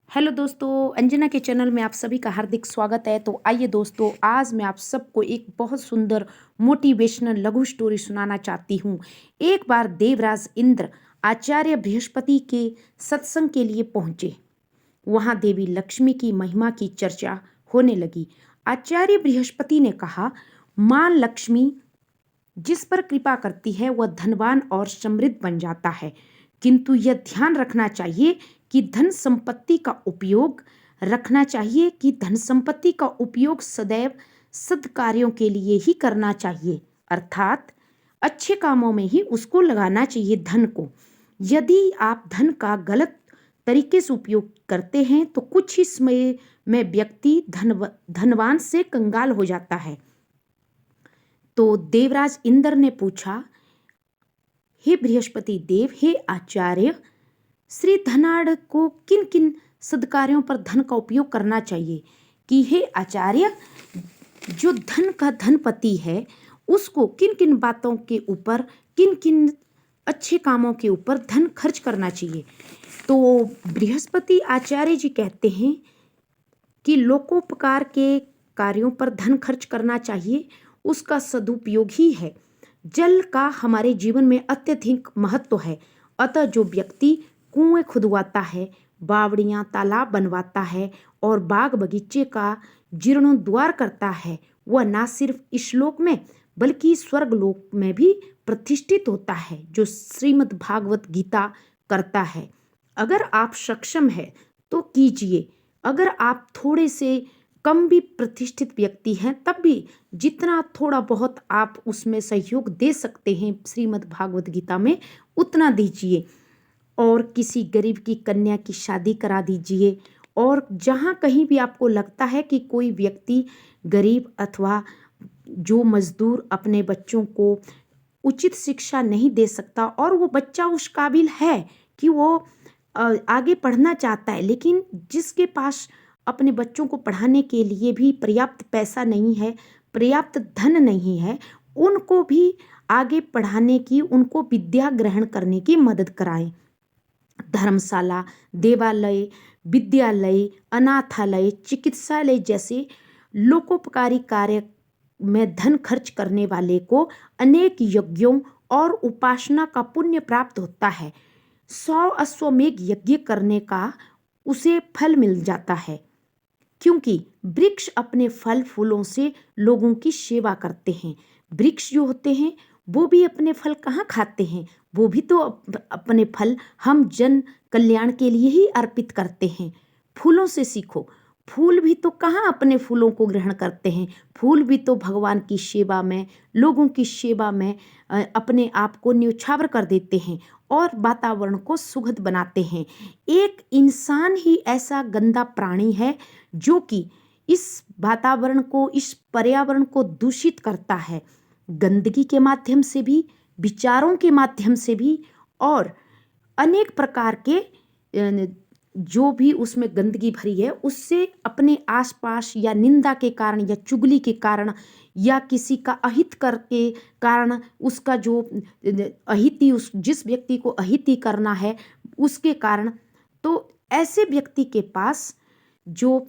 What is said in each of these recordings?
Hello दोस्तों, अंजना के channel में आप सभी का हार्दिक स्वागत है। तो आइए दोस्तों, आज मैं आप सबको एक बहुत सुंदर मोटिवेशनल लघु स्टोरी सुनाना चाहती हूँ। एक बार देवराज इंद्र आचार्य बृहस्पति के सत्संग के लिए पहुँचे। वहाँ देवी लक्ष्मी की महिमा की चर्चा होने लगी। आचार्य बृहस्पति ने कहा, माँ लक्ष्मी जिस पर कृपा करती है वह धनवान और समृद्ध बन जाता है, किंतु यह ध्यान रखना चाहिए कि धन संपत्ति का उपयोग सदैव सद्कार्यों के लिए ही करना चाहिए, अर्थात अच्छे कामों में ही उसको लगाना चाहिए धन को। यदि आप धन का गलत तरीके से उपयोग करते हैं तो कुछ ही समय में व्यक्ति धनवान से कंगाल हो जाता है। तो देवराज इंद्र ने पूछा, हे बृहस्पति देव, हे आचार्य, श्री धनाढ़ को किन किन सद्कार्यों पर धन का उपयोग करना चाहिए? कि हे आचार्य, जो धन का धनपति है उसको किन किन बातों के ऊपर, किन किन अच्छे कामों के ऊपर धन खर्च करना चाहिए? तो बृहस्पति आचार्य जी कहते हैं कि लोकोपकार के कार्यों पर धन खर्च करना चाहिए, उसका सदुपयोग ही है। जल का हमारे जीवन में अत्यधिक महत्व है, अतः जो व्यक्ति कुएं खुदवाता है, बावड़ियाँ तालाब बनवाता है और बाग बगीचे का जीर्णोद्धार करता है, वह न सिर्फ इस लोक में बल्कि स्वर्ग लोक में भी प्रतिष्ठित होता है, जो श्रीमद् भागवत गीता करता है। अगर आप सक्षम है तो कीजिए। अगर आप थोड़े से कम भी प्रतिष्ठित व्यक्ति हैं तब भी जितना थोड़ा बहुत आप उसमें सहयोग दे सकते हैं श्रीमद् भागवत गीता में, उतना दीजिए। और किसी गरीब की कन्या की शादी करा दीजिए। और जहाँ कहीं भी आपको लगता है कि कोई व्यक्ति गरीब अथवा जो मजदूर अपने बच्चों को उचित शिक्षा नहीं दे सकता और वो बच्चा उस काबिल है कि वो आगे पढ़ना चाहता है, लेकिन जिसके पास अपने बच्चों को पढ़ाने के लिए भी पर्याप्त पैसा नहीं है, पर्याप्त धन नहीं है, उनको भी आगे पढ़ाने की, उनको विद्या ग्रहण करने की मदद कराएं। धर्मशाला, देवालय, विद्यालय, अनाथालय, चिकित्सालय जैसे लोकोपकारी कार्य में धन खर्च करने वाले को अनेक यज्ञों और उपासना का पुण्य प्राप्त होता है। 100 अश्वमेध यज्ञ करने का उसे फल मिल जाता है, क्योंकि वृक्ष अपने फल फूलों से लोगों की सेवा करते हैं। वृक्ष जो होते हैं वो भी अपने फल कहाँ खाते हैं, वो भी तो अपने फल हम जन कल्याण के लिए ही अर्पित करते हैं। फूलों से सीखो, फूल भी तो कहाँ अपने फूलों को ग्रहण करते हैं, फूल भी तो भगवान की सेवा में, लोगों की सेवा में अपने आप को न्यौछावर कर देते हैं और वातावरण को सुखद बनाते हैं। एक इंसान ही ऐसा गंदा प्राणी है जो कि इस वातावरण को, इस पर्यावरण को दूषित करता है, गंदगी के माध्यम से भी, विचारों के माध्यम से भी, और अनेक प्रकार के जो भी उसमें गंदगी भरी है उससे अपने आसपास, या निंदा के कारण, या चुगली के कारण, या किसी का अहित करके कारण, उसका जो अहिति, उस जिस व्यक्ति को अहिति करना है उसके कारण, तो ऐसे व्यक्ति के पास जो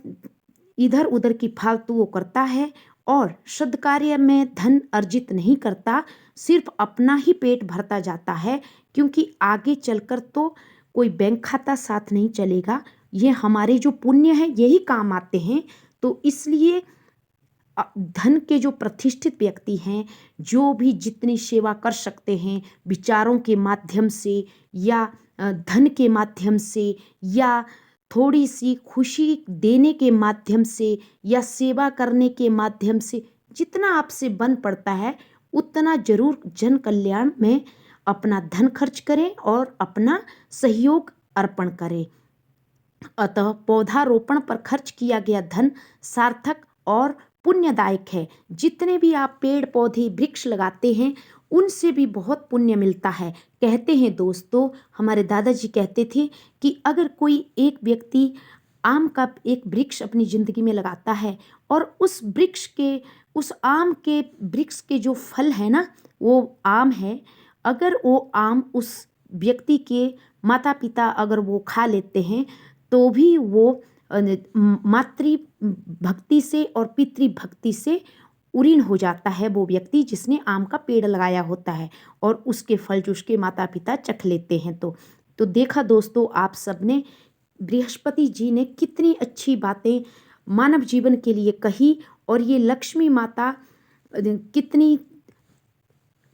इधर उधर की फालतू वो करता है और सद्कार्य में धन अर्जित नहीं करता, सिर्फ अपना ही पेट भरता जाता है, क्योंकि आगे चलकर तो कोई बैंक खाता साथ नहीं चलेगा। ये हमारे जो पुण्य है यही काम आते हैं। तो इसलिए धन के जो प्रतिष्ठित व्यक्ति हैं, जो भी जितनी सेवा कर सकते हैं, विचारों के माध्यम से या धन के माध्यम से, या थोड़ी सी खुशी देने के माध्यम से, या सेवा करने के माध्यम से, जितना आपसे बन पड़ता है उतना जरूर जन कल्याण में अपना धन खर्च करें और अपना सहयोग अर्पण करें। अतः पौधारोपण पर खर्च किया गया धन सार्थक और पुण्यदायक है। जितने भी आप पेड़ पौधे वृक्ष लगाते हैं उनसे भी बहुत पुण्य मिलता है। कहते हैं दोस्तों, हमारे दादाजी कहते थे कि अगर कोई एक व्यक्ति आम का एक वृक्ष अपनी ज़िंदगी में लगाता है और उस वृक्ष के, उस आम के वृक्ष के जो फल है ना, वो आम है, अगर वो आम उस व्यक्ति के माता पिता अगर वो खा लेते हैं तो भी वो मातृ भक्ति से और पितृ भक्ति से उरीण हो जाता है वो व्यक्ति जिसने आम का पेड़ लगाया होता है और उसके फल जो उसके माता पिता चख लेते हैं। तो देखा दोस्तों, आप सबने बृहस्पति जी ने कितनी अच्छी बातें मानव जीवन के लिए कही, और ये लक्ष्मी माता कितनी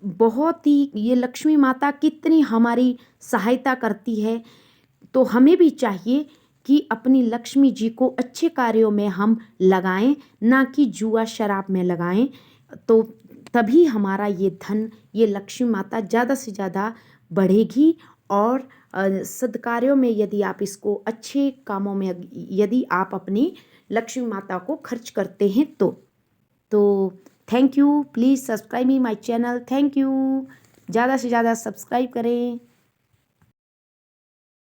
बहुत ही ये लक्ष्मी माता कितनी हमारी सहायता करती है। तो हमें भी चाहिए कि अपनी लक्ष्मी जी को अच्छे कार्यों में हम लगाएं, ना कि जुआ शराब में लगाएं। तो तभी हमारा ये धन, ये लक्ष्मी माता ज़्यादा से ज़्यादा बढ़ेगी। और सद्कार्यों में यदि आप इसको अच्छे कामों में यदि आप अपनी लक्ष्मी माता को खर्च करते हैं तो thank you. Please subscribe me my channel. Thank you. ज़्यादा से ज़्यादा सब्सक्राइब करें।